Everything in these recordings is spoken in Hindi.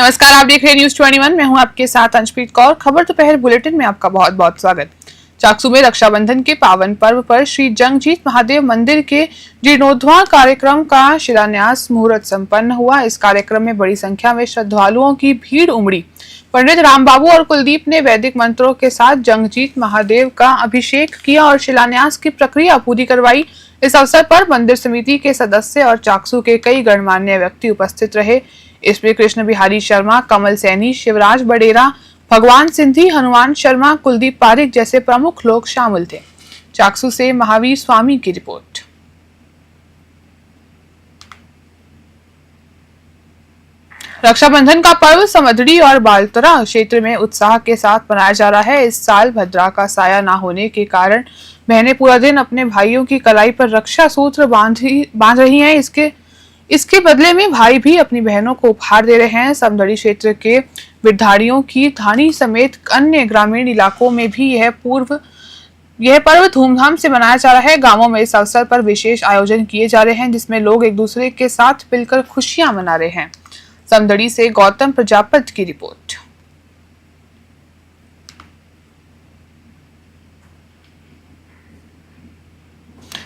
नमस्कार, आप देख रहे हैं न्यूज 21। मैं हूं आपके साथ अंशप्रीत कौर। खबर दोपहर बुलेटिन में आपका बहुत बहुत स्वागत। चाकसू में रक्षाबंधन के पावन पर्व पर श्री जंगजीत महादेव मंदिर के जीर्णोद्धार कार्यक्रम का शिलान्यास मुहूर्त संपन्न हुआ। इस कार्यक्रम में बड़ी संख्या में श्रद्धालुओं की भीड़ उमड़ी। पंडित रामबाबू और कुलदीप ने वैदिक मंत्रों के साथ जंगजीत महादेव का अभिषेक किया और शिलान्यास की प्रक्रिया पूरी करवाई। इस अवसर पर मंदिर समिति के सदस्य और चाकसू के कई गणमान्य व्यक्ति उपस्थित रहे। इसमें कृष्ण बिहारी शर्मा, कमल सैनी, शिवराज बडेरा, भगवान सिंधी, हनुमान शर्मा, कुलदीप पारिक जैसे प्रमुख लोग शामिल थे। चाकसू से महावीर स्वामी की रिपोर्ट। रक्षाबंधन का पर्व समदड़ी और बालतरा क्षेत्र में उत्साह के साथ मनाया जा रहा है। इस साल भद्रा का साया ना होने के कारण बहनें पूरा दिन अपने भाइयों की कलाई पर रक्षा सूत्र बांध रही हैं। इसके बदले में भाई भी अपनी बहनों को उपहार दे रहे हैं। समदड़ी क्षेत्र के विद्यार्थियों की धानी समेत अन्य ग्रामीण इलाकों में भी यह पर्व धूमधाम से मनाया जा रहा है। गांवों में इस अवसर पर विशेष आयोजन किए जा रहे हैं, जिसमें लोग एक दूसरे के साथ मिलकर खुशियां मना रहे हैं। समदड़ी से गौतम प्रजापति की रिपोर्ट।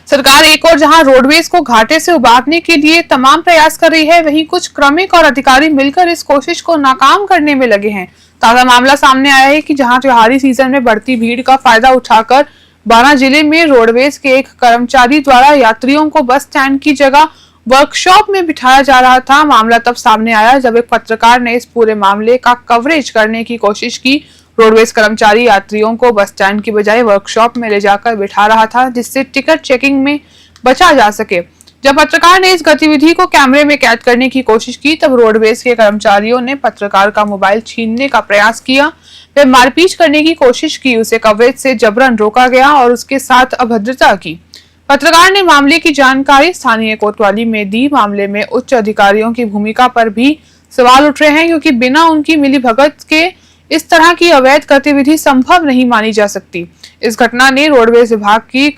सरकार एक और जहां रोडवेज को घाटे से उबारने के लिए तमाम प्रयास कर रही है, वहीं कुछ क्रमिक और अधिकारी मिलकर इस कोशिश को नाकाम करने में लगे हैं। ताजा मामला सामने आया है कि जहां त्योहारी सीजन में बढ़ती भीड़ का फायदा उठाकर बारां जिले में रोडवेज के एक कर्मचारी द्वारा यात्रियों को बस स्टैंड की जगह वर्कशॉप में बिठाया जा रहा था। मामला तब सामने आया जब एक पत्रकार ने इस पूरे मामले का कवरेज करने की कोशिश की। रोडवेज कर्मचारी यात्रियों को बस स्टैंड की बजाय वर्कशॉप में ले जाकर बिठा रहा था, जिससे टिकट चेकिंग में बचा जा सके। जब पत्रकार ने इस गतिविधि को कैमरे में कैद करने की कोशिश की, तब रोडवेज के कर्मचारियों ने पत्रकार का मोबाइल छीनने का प्रयास किया। वे मारपीट करने की कोशिश की, उसे कवरेज से जबरन रोका गया और उसके साथ अभद्रता की। पत्रकार ने मामले की जानकारी स्थानीय कोतवाली में दी। मामले में उच्च अधिकारियों की भूमिका पर भी सवाल उठ रहे हैं, क्योंकि बिना उनकी मिलीभगत के इस तरह की अवैध गतिविधि संभव नहीं मानी जा सकती। इस घटना ने रोडवेज विभाग की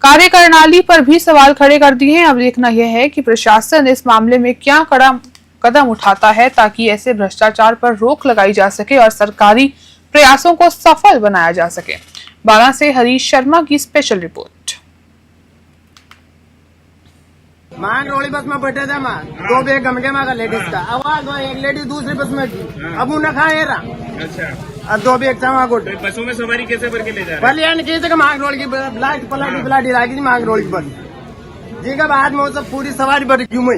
कार्यप्रणाली पर भी सवाल खड़े कर दिए हैं। अब देखना यह है कि प्रशासन इस मामले में क्या कदम उठाता है, ताकि ऐसे भ्रष्टाचार पर रोक लगाई जा सके और सरकारी प्रयासों को सफल बनाया जा सके। बारां से हरीश शर्मा की स्पेशल रिपोर्ट। मान रोली बस में बैठे थे मां, दो बैग गमके मांगा लेडीज का, आवाज हुआ एक लेडीज दूसरी बस में थी, अब उन्हें खाए रहा। अच्छा, अब दो बैग चावा गुट। बसों में सवारी कैसे भर के ले जा रहे? पहले यानी कैसे मांग रोल की लाइट पलाटी लागी थी मांग रोल की बस जी का बाद में सब पूरी सवारी भर क्यों मई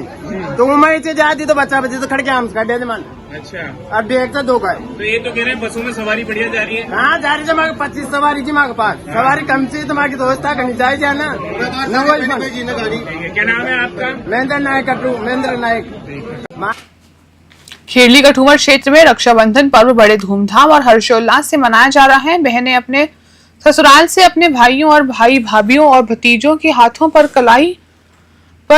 तो उमई से जाती तो बच्चा बच्चे तो खड़के आम खड़े थे मान। अच्छा, अब बैग से दो का तो ये तो कह रहे हैं बसों में सवारी बढ़िया जा रही है। हाँ जा रही है, 25 सवारी थी माँ के पास। सवारी कम से तो माँ की दोस्ता करनी चाहिए जाना। क्या नाम है आपका? महेंद्र नायक कटू, महेंद्र नायक। खेरली कठुआ क्षेत्र में रक्षाबंधन पर्व बड़े धूमधाम और हर्षोल्लास से मनाया जा रहा है। बहनें अपने ससुराल से अपने भाइयों और भाई भाभियों और भतीजों के हाथों पर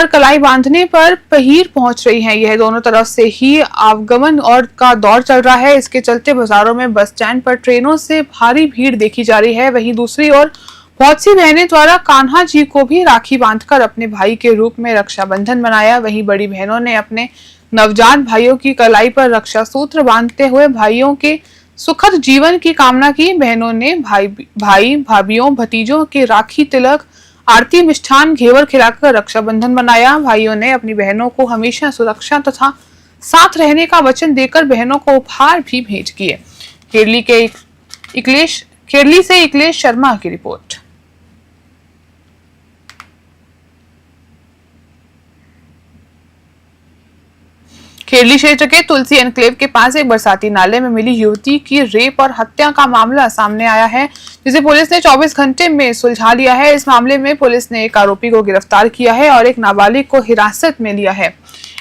कलाई बांधने पर पहीर पहुंच रही हैं। यह दोनों तरफ से ही आवागमन और का दौर चल रहा है। इसके चलते बाजारों में, बस स्टैंड पर, ट्रेनों से भारी भीड़ देखी जा रही है। वहीं दूसरी ओर बहुत सी बहनें द्वारा कान्हा जी को भी राखी बांधकर अपने भाई के रूप में रक्षाबंधन मनाया। वहीं बड़ी बहनों ने अपने नवजात भाइयों की कलाई पर रक्षा सूत्र बांधते हुए भाइयों के सुखद जीवन की कामना की। बहनों ने भाई भाभियों भतीजों के राखी, तिलक, आरती, मिष्ठान, घेवर खिलाकर रक्षाबंधन मनाया। भाइयों ने अपनी बहनों को हमेशा सुरक्षा तथा साथ रहने का वचन देकर बहनों को उपहार भी भेंट किए। खेरली से इकलेश शर्मा की रिपोर्ट। खेरली क्षेत्र के तुलसी एनक्लेव के पास एक बरसाती नाले में मिली युवती की रेप और हत्या का मामला सामने आया है, जिसे पुलिस ने 24 घंटे में सुलझा लिया है। इस मामले में पुलिस ने एक आरोपी को गिरफ्तार किया है और एक नाबालिग को हिरासत में लिया है।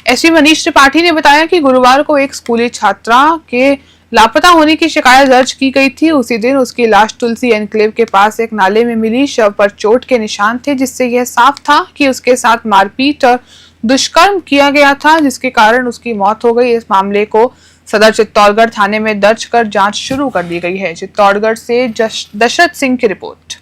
एसपी मनीष त्रिपाठी ने बताया कि गुरुवार को एक स्कूली छात्रा के लापता होने की शिकायत दर्ज की गई थी। उसी दिन उसकी लाश तुलसी एनक्लेव के पास एक नाले में मिली। शव पर चोट के निशान थे, जिससे यह साफ था कि उसके साथ मारपीट और दुष्कर्म किया गया था, जिसके कारण उसकी मौत हो गई। इस मामले को सदर चित्तौड़गढ़ थाने में दर्ज कर जांच शुरू कर दी गई है। चित्तौड़गढ़ से दशरथ सिंह की रिपोर्ट।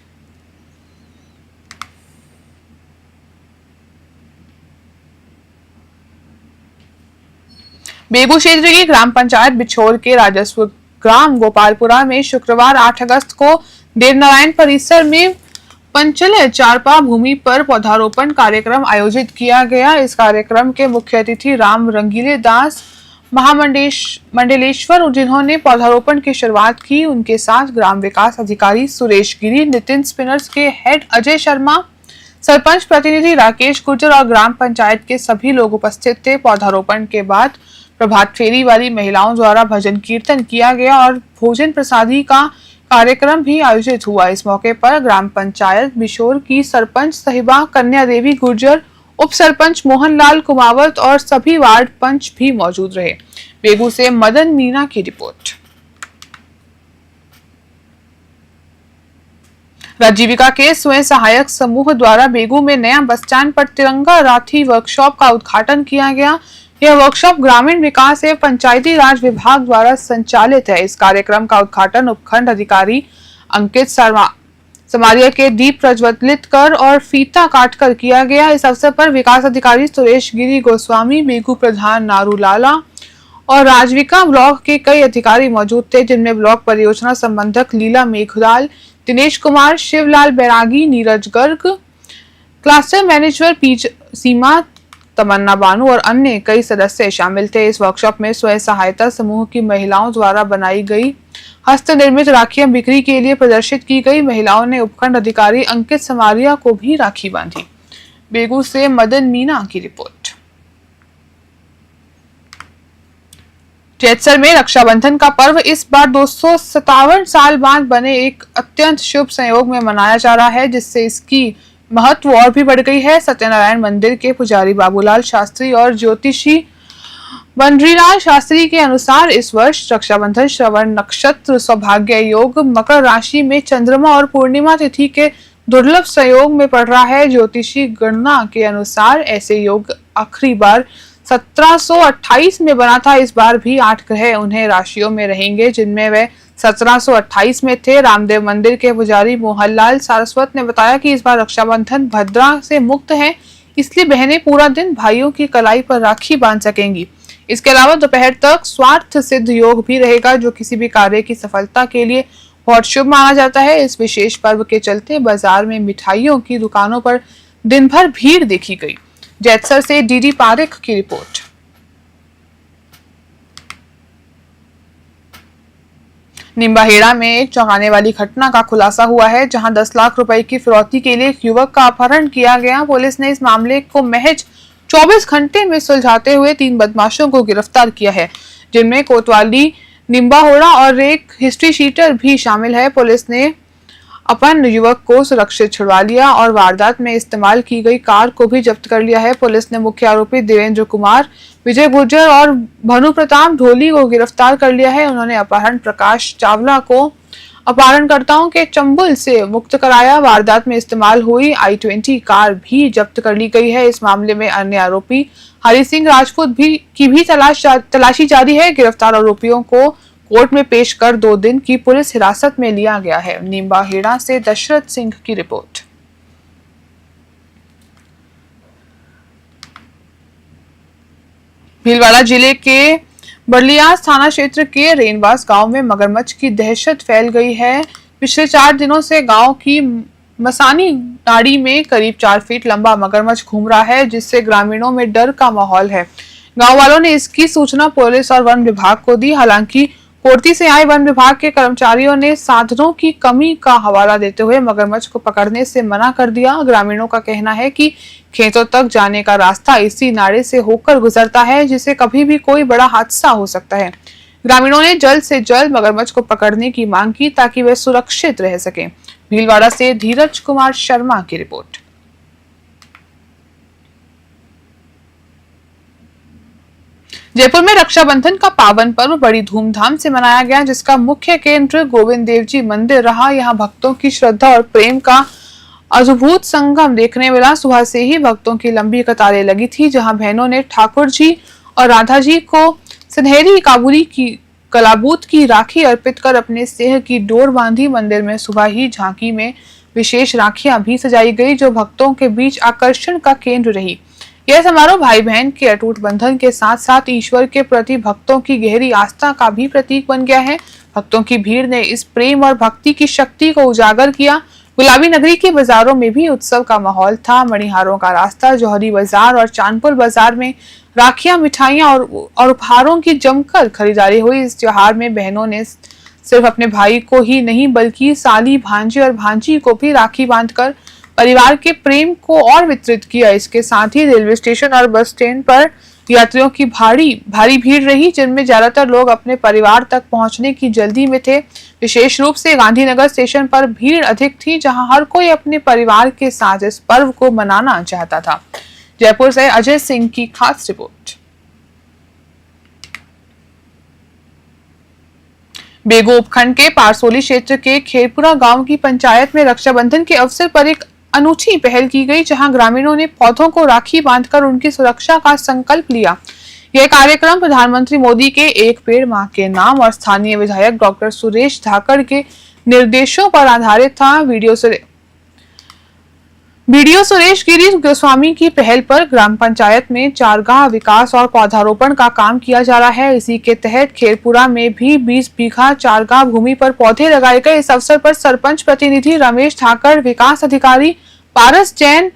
बेगू क्षेत्र की ग्राम पंचायत बिछोर के राजस्व ग्राम गोपालपुरा में शुक्रवार 8 अगस्त को देवनारायण परिसर में पंचले चारपा भूमि पर पौधारोपण कार्यक्रम आयोजित किया गया। इस कार्यक्रम के मुख्य अतिथि राम रंगीले दास मंडलेश्वर, जिन्होंने पौधारोपण की शुरुआत की। उनके साथ ग्राम विकास अधिकारी सुरेश गिरी, नितिन स्पिनर्स के हेड अजय शर्मा, सरपंच प्रतिनिधि राकेश गुर्जर और ग्राम पंचायत के सभी लोग उपस्थित थे। पौधारोपण के बाद प्रभात फेरी वाली महिलाओं द्वारा भजन कीर्तन किया गया और भोजन प्रसादी का कार्यक्रम भी आयोजित हुआ। इस मौके पर ग्राम पंचायत बिशोर की सरपंच साहिबा कन्या देवी गुर्जर, उप सरपंच मोहनलाल कुमावत और सभी वार्ड पंच भी मौजूद रहे। बेगू से मदन मीना की रिपोर्ट। राजीविका के स्वयं सहायक समूह द्वारा बेगू में नया बस स्टैंड पर तिरंगा राठी वर्कशॉप का उद्घाटन किया गया। यह वर्कशॉप ग्रामीण विकास एवं पंचायती राज विभाग द्वारा संचालित है। इस कार्यक्रम का उद्घाटन उपखंड अधिकारी अंकित समारिया के दीप प्रज्वलित कर और फीता काटकर किया गया। इस अवसर पर विकास अधिकारी सुरेश गिरी गोस्वामी, बेगू प्रधान नारू लाला और राजविका ब्लॉक के कई अधिकारी मौजूद थे, जिनमें ब्लॉक परियोजना संबंधक लीला मेघलाल, दिनेश कुमार, शिवलाल बैरागी, नीरज गर्ग, क्लस्टर मैनेजर पीच सीमा, तमन्ना बानू और अन्य कई सदस्य शामिल थे। इस वर्कशॉप में स्वयं सहायता समूह की महिलाओं द्वारा बनाई गई हस्त निर्मित राखियां बिक्री के लिए प्रदर्शित की गई। महिलाओं ने उपखंड अधिकारी अंकित समारिया को भी राखी बांधी। बेगू से मदन मीना की रिपोर्ट। जैतसर में रक्षाबंधन का पर्व इस बार 257 साल बाद बने एक अत्यंत शुभ संयोग में मनाया जा रहा है, जिससे इसकी महत्व और भी बढ़ गई है। सत्यनारायण मंदिर के पुजारी बाबूलाल शास्त्री और ज्योतिषी बंडरीलाल शास्त्री के अनुसार इस वर्ष रक्षाबंधन श्रवण नक्षत्र, सौभाग्य योग, मकर राशि में चंद्रमा और पूर्णिमा तिथि के दुर्लभ संयोग में पड़ रहा है। ज्योतिषी गणना के अनुसार ऐसे योग आखिरी बार 1728 में बना था। इस बार भी 8 ग्रह उन्हें राशियों में रहेंगे, जिनमें वे 1728 में थे। रामदेव मंदिर के पुजारी मोहनलाल सारस्वत ने बताया कि इस बार रक्षाबंधन भद्रा से मुक्त है, इसलिए बहनें पूरा दिन भाइयों की कलाई पर राखी बांध सकेंगी। इसके अलावा दोपहर तक स्वार्थ सिद्ध योग भी रहेगा, जो किसी भी कार्य की सफलता के लिए बहुत शुभ माना जाता है। इस विशेष पर्व के चलते बाजार में मिठाइयों की दुकानों पर दिन भर भीड़ देखी गई। जैतसर से डीडी पारेख की रिपोर्ट। निम्बाहेड़ा में एक चौंकाने वाली घटना का खुलासा हुआ है, जहां 10 लाख रुपए की फिरौती के लिए एक युवक का अपहरण किया गया। पुलिस ने इस मामले को महज 24 घंटे में सुलझाते हुए 3 बदमाशों को गिरफ्तार किया है, जिनमें कोतवाली, निम्बाहेड़ा और एक हिस्ट्री शीटर भी शामिल है। पुलिस ने अपन युवक को सुरक्षित छुड़वा लिया और वारदात में इस्तेमाल की गई कार को भी जब्त कर लिया है। पुलिस ने मुख्य आरोपी देवेंद्र कुमार, विजय गुर्जर और भानु प्रताप ढोली को गिरफ्तार कर लिया है। उन्होंने अपहरण प्रकाश चावला को अपहरणकर्ताओं के चंबुल से मुक्त कराया। वारदात में इस्तेमाल हुई i20 कार भी जब्त कर ली गई है। इस मामले में अन्य आरोपी हरि सिंह राजपूत की भी तलाशी जारी है। गिरफ्तार आरोपियों को कोर्ट में पेश कर 2 दिन की पुलिस हिरासत में लिया गया है। निम्बाहेड़ा से दशरथ सिंह की रिपोर्ट। भीलवाड़ा जिले के बरलियास थाना क्षेत्र के रेनवास गांव में मगरमच्छ की दहशत फैल गई है। पिछले 4 दिनों से गांव की मसानी नाड़ी में करीब 4 फीट लंबा मगरमच्छ घूम रहा है, जिससे ग्रामीणों में डर का माहौल है। गांव वालों ने इसकी सूचना पुलिस और वन विभाग को दी। हालांकि कोर्ती से आए वन विभाग के कर्मचारियों ने साधनों की कमी का हवाला देते हुए मगरमच्छ को पकड़ने से मना कर दिया। ग्रामीणों का कहना है कि खेतों तक जाने का रास्ता इसी नाड़े से होकर गुजरता है, जिससे कभी भी कोई बड़ा हादसा हो सकता है। ग्रामीणों ने जल्द से जल्द मगरमच्छ को पकड़ने की मांग की, ताकि वे सुरक्षित रह सकें। भीलवाड़ा से धीरज कुमार शर्मा की रिपोर्ट। जयपुर में रक्षाबंधन का पावन पर्व बड़ी धूमधाम से मनाया गया, जिसका मुख्य केंद्र गोविंद देव जी मंदिर रहा। यहाँ भक्तों की श्रद्धा और प्रेम का अद्भुत संगम देखने मिला। सुबह से ही भक्तों की लंबी कतारें लगी थी, जहां बहनों ने ठाकुर जी और राधा जी को सुनहरी काबुली की कलाबूत की राखी अर्पित कर अपने स्नेह की डोर बांधी। मंदिर में सुबह ही झांकी में विशेष राखियां भी सजाई गई, जो भक्तों के बीच आकर्षण का केंद्र रही। यह समारोह भाई बहन के अटूट बंधन के साथ साथ ईश्वर के प्रति भक्तों की गहरी आस्था का भी प्रतीक बन गया है। भक्तों की भीड़ ने इस प्रेम और भक्ति की शक्ति को उजागर किया। गुलाबी नगरी के बाजारों में भी उत्सव का माहौल था। मणिहारों का रास्ता, जौहरी बाजार और चांदपुर बाजार में राखियां, मिठाइयां और उपहारों की जमकर खरीदारी हुई। इस त्योहार में बहनों ने सिर्फ अपने भाई को ही नहीं बल्कि साली, भांजे और भांजी को भी राखी बांधकर परिवार के प्रेम को और वितरित किया। इसके साथ ही रेलवे स्टेशन और बस स्टैंड पर यात्रियों की भारी भीड़ रही, जिनमें ज्यादातर लोग अपने परिवार तक पहुंचने की जल्दी में थे। विशेष रूप से गांधीनगर स्टेशन पर भीड़ अधिक थी, जहां हर कोई अपने परिवार के साथ इस पर्व को मनाना चाहता था। जयपुर से अजय सिंह की खास रिपोर्ट। बेगू उपखंड के पारसोली क्षेत्र के खेरपुरा गांव की पंचायत में रक्षाबंधन के अवसर पर एक अनूठी पहल की गई, जहां ग्रामीणों ने पौधों को राखी बांधकर उनकी सुरक्षा का संकल्प लिया। यह कार्यक्रम प्रधानमंत्री मोदी के एक पेड़ मां के नाम और स्थानीय विधायक डॉक्टर सुरेश धाकड़ के निर्देशों पर आधारित था। वीडियो सुरेश गिरी गोस्वामी की पहल पर ग्राम पंचायत में चारगाह विकास और पौधारोपण का काम किया जा रहा है। इसी के तहत खेरपुरा में भी 20 बीघा चारगाह भूमि पर पौधे लगाए गए। इस अवसर पर सरपंच प्रतिनिधि रमेश धाकड़, विकास अधिकारी पारस जैन,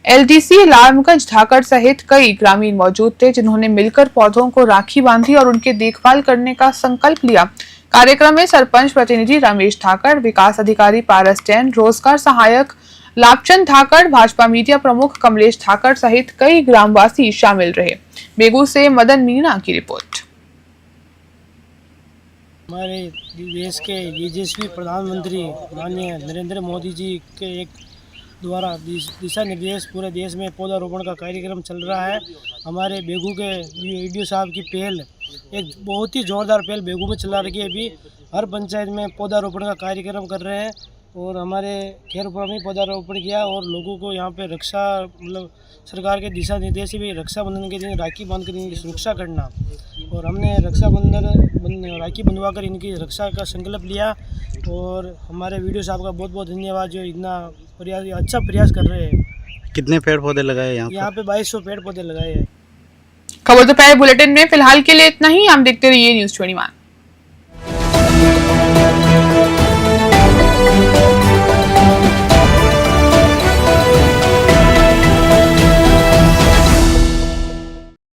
एलडीसी लालगंज धाकड़ सहित कई ग्रामीण मौजूद थे, जिन्होंने मिलकर पौधों को राखी बांधी और उनकी देखभाल करने का संकल्प लिया। कार्यक्रम में सरपंच प्रतिनिधि रमेश धाकड़, विकास अधिकारी पारस जैन, रोजगार सहायक लाभचंद धाकड़, भाजपा मीडिया प्रमुख कमलेश धाकड़ सहित कई ग्रामवासी शामिल रहे। बेगू से मदन मीणा की रिपोर्ट। हमारे देश के यशस्वी प्रधानमंत्री माननीय नरेंद्र मोदी जी के एक द्वारा दिशा निर्देश पूरे देश में पौधारोपण का कार्यक्रम चल रहा है। हमारे बेगू के वीडियो साहब की पहल एक बहुत ही जोरदार पहल बेगू में चला रही है। अभी हर पंचायत में पौधारोपण का कार्यक्रम कर रहे हैं और हमारे खेरपुरा में पौधारोपण किया और लोगों को यहाँ पे रक्षा सरकार के दिशा निर्देश भी रक्षाबंधन के दिन राखी बांध कर इनकी सुरक्षा करना, और हमने राखी बंधवा कर इनकी रक्षा का संकल्प लिया। और हमारे वीडियो साहब का बहुत बहुत धन्यवाद जो इतना अच्छा प्रयास कर रहे हैं। कितने पेड़ पौधे लगाए यहाँ पे 2200 पेड़ पौधे लगाए हैं। खबर दोपहर बुलेटिन में फिलहाल के लिए इतना ही। हम देखते रहिए न्यूज़ 21।